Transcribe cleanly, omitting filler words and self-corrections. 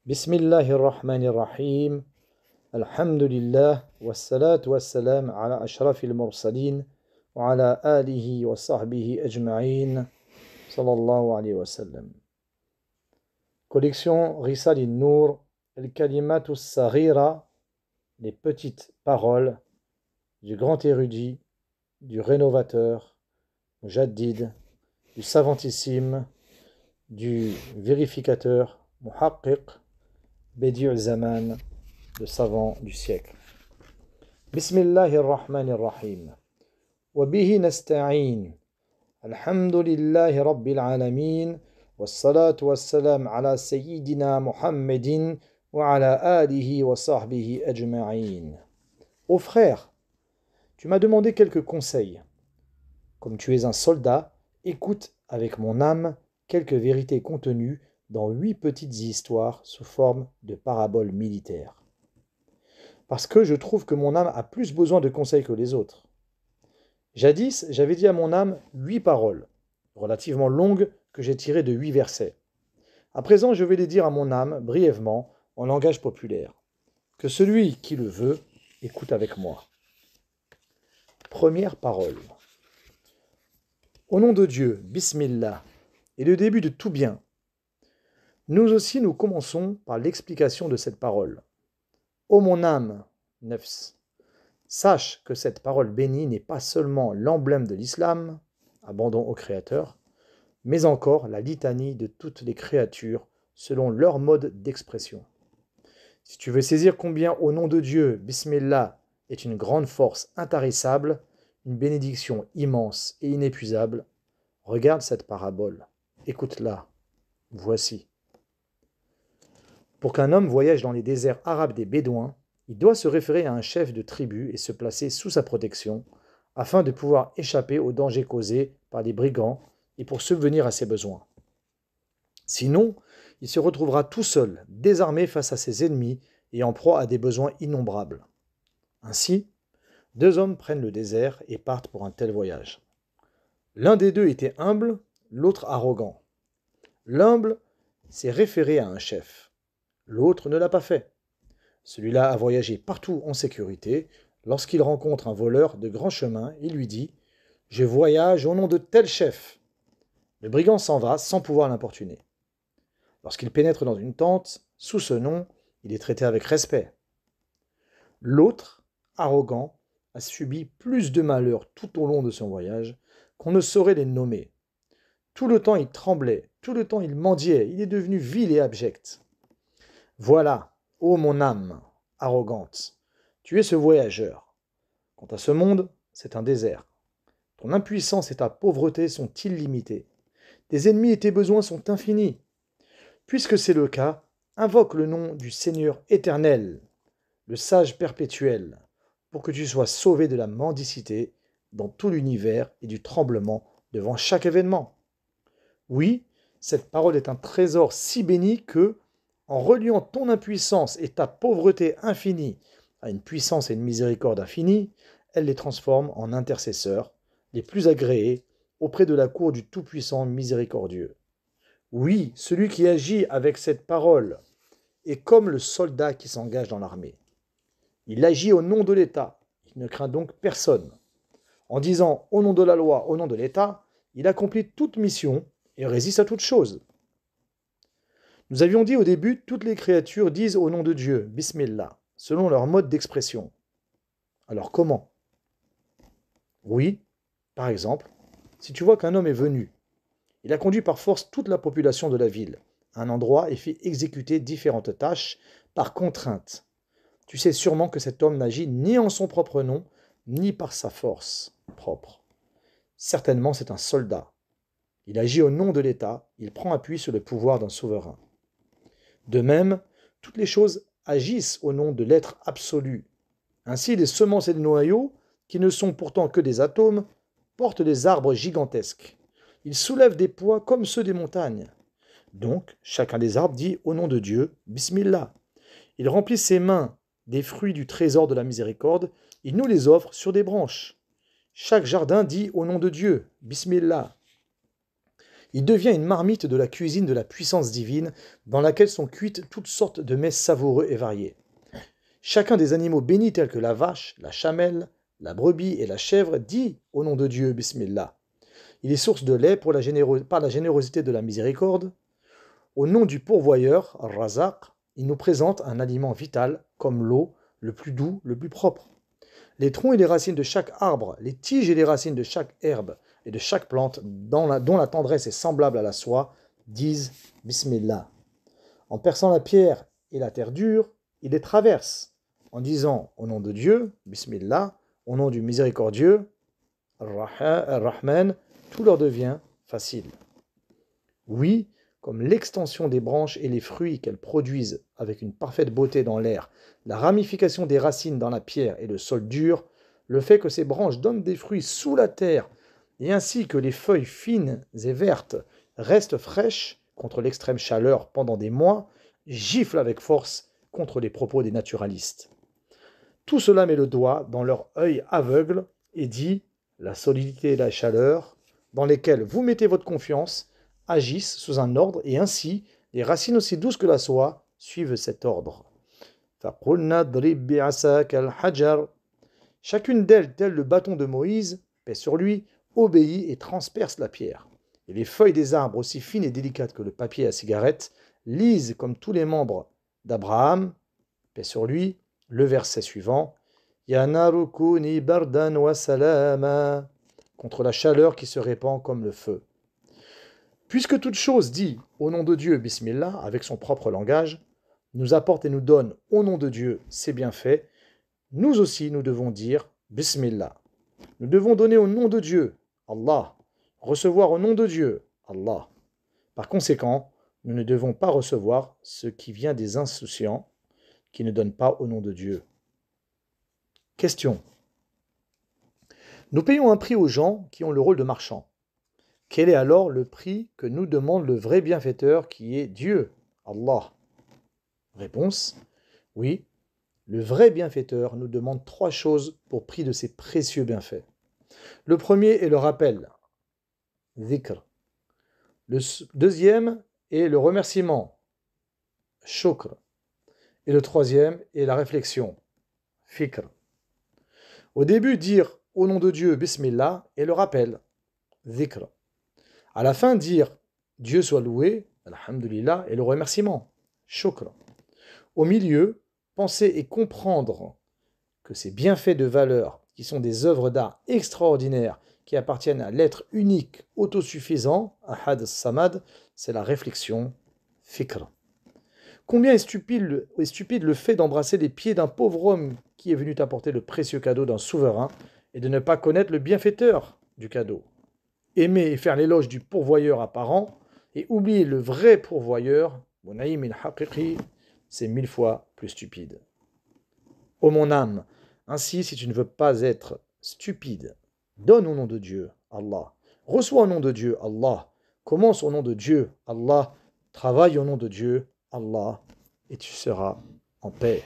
Bismillahirrahmanirrahim. Alhamdulillah. Wassalatu wassalam ala ashrafil mursalin. Wa ala alihi wa sahbihi ajma'in. Sallallahu alayhi wa sallam. Collection Risal Nour. El-Kalimatu Saghira. Les petites paroles du grand érudit, du rénovateur, Mujaddid, du savantissime, du vérificateur, Muhaqqiq, Bedi'u Zaman, le savant du siècle. Bismillahirrahmanirrahim. Wa bihi nasta'in. Alhamdulillahi rabbil alamin. Wassalatu wassalam ala sayyidina Muhammadin wa ala alihi wa sahbihi ajma'in. Ô frère, tu m'as demandé quelques conseils. Comme tu es un soldat, écoute avec mon âme quelques vérités contenues dans 8 petites histoires sous forme de paraboles militaires. Parce que je trouve que mon âme a plus besoin de conseils que les autres. Jadis, j'avais dit à mon âme 8 paroles, relativement longues, que j'ai tirées de 8 versets. À présent, je vais les dire à mon âme, brièvement, en langage populaire. Que celui qui le veut, écoute avec moi. Première parole. Au nom de Dieu, Bismillah, et le début de tout bien. Nous aussi, nous commençons par l'explication de cette parole. Ô mon âme, Nefs, sache que cette parole bénie n'est pas seulement l'emblème de l'islam, abandon au Créateur, mais encore la litanie de toutes les créatures selon leur mode d'expression. Si tu veux saisir combien au nom de Dieu, Bismillah, est une grande force intarissable, une bénédiction immense et inépuisable, regarde cette parabole, écoute-la, voici. Pour qu'un homme voyage dans les déserts arabes des Bédouins, il doit se référer à un chef de tribu et se placer sous sa protection, afin de pouvoir échapper aux dangers causés par les brigands et pour subvenir à ses besoins. Sinon, il se retrouvera tout seul, désarmé face à ses ennemis et en proie à des besoins innombrables. Ainsi, 2 hommes prennent le désert et partent pour un tel voyage. L'un des deux était humble, l'autre arrogant. L'humble s'est référé à un chef. L'autre ne l'a pas fait. Celui-là a voyagé partout en sécurité. Lorsqu'il rencontre un voleur de grand chemin, il lui dit « Je voyage au nom de tel chef ». Le brigand s'en va sans pouvoir l'importuner. Lorsqu'il pénètre dans une tente, sous ce nom, il est traité avec respect. L'autre, arrogant, a subi plus de malheurs tout au long de son voyage qu'on ne saurait les nommer. Tout le temps il tremblait, tout le temps il mendiait, il est devenu vil et abject. Voilà, ô mon âme, arrogante, tu es ce voyageur. Quant à ce monde, c'est un désert. Ton impuissance et ta pauvreté sont illimitées. Tes ennemis et tes besoins sont infinis. Puisque c'est le cas, invoque le nom du Seigneur éternel, le sage perpétuel, pour que tu sois sauvé de la mendicité dans tout l'univers et du tremblement devant chaque événement. Oui, cette parole est un trésor si béni que, en reliant ton impuissance et ta pauvreté infinie à une puissance et une miséricorde infinie, elle les transforme en intercesseurs, les plus agréés, auprès de la cour du Tout-Puissant miséricordieux. Oui, celui qui agit avec cette parole est comme le soldat qui s'engage dans l'armée. Il agit au nom de l'État, il ne craint donc personne. En disant au nom de la loi, au nom de l'État, il accomplit toute mission et résiste à toute chose. Nous avions dit au début, toutes les créatures disent au nom de Dieu, Bismillah, selon leur mode d'expression. Alors comment? Oui, par exemple, si tu vois qu'un homme est venu, il a conduit par force toute la population de la ville à un endroit et fait exécuter différentes tâches par contrainte. Tu sais sûrement que cet homme n'agit ni en son propre nom, ni par sa force propre. Certainement c'est un soldat. Il agit au nom de l'État, il prend appui sur le pouvoir d'un souverain. De même, toutes les choses agissent au nom de l'être absolu. Ainsi, les semences et les noyaux, qui ne sont pourtant que des atomes, portent des arbres gigantesques. Ils soulèvent des poids comme ceux des montagnes. Donc, chacun des arbres dit au nom de Dieu, Bismillah. Il remplit ses mains des fruits du trésor de la miséricorde, il nous les offre sur des branches. Chaque jardin dit au nom de Dieu, Bismillah. Il devient une marmite de la cuisine de la puissance divine dans laquelle sont cuites toutes sortes de mets savoureux et variés. Chacun des animaux bénis tels que la vache, la chamelle, la brebis et la chèvre dit au nom de Dieu, Bismillah. Il est source de lait par la générosité de la miséricorde. Au nom du pourvoyeur, Ar-Razaq, il nous présente un aliment vital comme l'eau, le plus doux, le plus propre. Les troncs et les racines de chaque arbre, les tiges et les racines de chaque herbe et de chaque plante dont la tendresse est semblable à la soie, disent Bismillah. En perçant la pierre et la terre dure, il les traverse en disant au nom de Dieu, Bismillah, au nom du miséricordieux, Ar-Rahman, tout leur devient facile. Oui, comme l'extension des branches et les fruits qu'elles produisent avec une parfaite beauté dans l'air, la ramification des racines dans la pierre et le sol dur, le fait que ces branches donnent des fruits sous la terre, et ainsi que les feuilles fines et vertes restent fraîches contre l'extrême chaleur pendant des mois, giflent avec force contre les propos des naturalistes. Tout cela met le doigt dans leur œil aveugle et dit « la solidité et la chaleur, dans lesquelles vous mettez votre confiance, agissent sous un ordre et ainsi, les racines aussi douces que la soie suivent cet ordre. Chacune d'elles, tel le bâton de Moïse, paix sur lui, obéit et transperce la pierre. Et les feuilles des arbres, aussi fines et délicates que le papier à cigarette, lisent comme tous les membres d'Abraham, paix sur lui, le verset suivant, Ya naru kuni bardan wa salama, contre la chaleur qui se répand comme le feu. Puisque toute chose dit au nom de Dieu, Bismillah, avec son propre langage, nous apporte et nous donne au nom de Dieu ses bienfaits, nous aussi nous devons dire Bismillah. Nous devons donner au nom de Dieu, Allah, recevoir au nom de Dieu, Allah. Par conséquent, nous ne devons pas recevoir ce qui vient des insouciants qui ne donnent pas au nom de Dieu. Question. Nous payons un prix aux gens qui ont le rôle de marchands. Quel est alors le prix que nous demande le vrai bienfaiteur qui est Dieu, Allah? Réponse. Oui, le vrai bienfaiteur nous demande 3 choses pour prix de ses précieux bienfaits. Le premier est le rappel, dhikr. Le deuxième est le remerciement, shukr. Et le troisième est la réflexion, fikr. Au début, dire au nom de Dieu, Bismillah, et le rappel, dhikr. À la fin, dire Dieu soit loué, alhamdulillah, et le remerciement, shukr. Au milieu, penser et comprendre que ces bienfaits de valeur, qui sont des œuvres d'art extraordinaires, qui appartiennent à l'être unique, autosuffisant, Ahad Samad, c'est la réflexion, fikr. Combien est stupide le fait d'embrasser les pieds d'un pauvre homme qui est venu t'apporter le précieux cadeau d'un souverain et de ne pas connaître le bienfaiteur du cadeau. Aimer et faire l'éloge du pourvoyeur apparent et oublier le vrai pourvoyeur, c'est 1000 fois plus stupide. Ô mon âme, ainsi si tu ne veux pas être stupide, donne au nom de Dieu, Allah. Reçois au nom de Dieu, Allah. Commence au nom de Dieu, Allah. Travaille au nom de Dieu, Allah. Et tu seras en paix.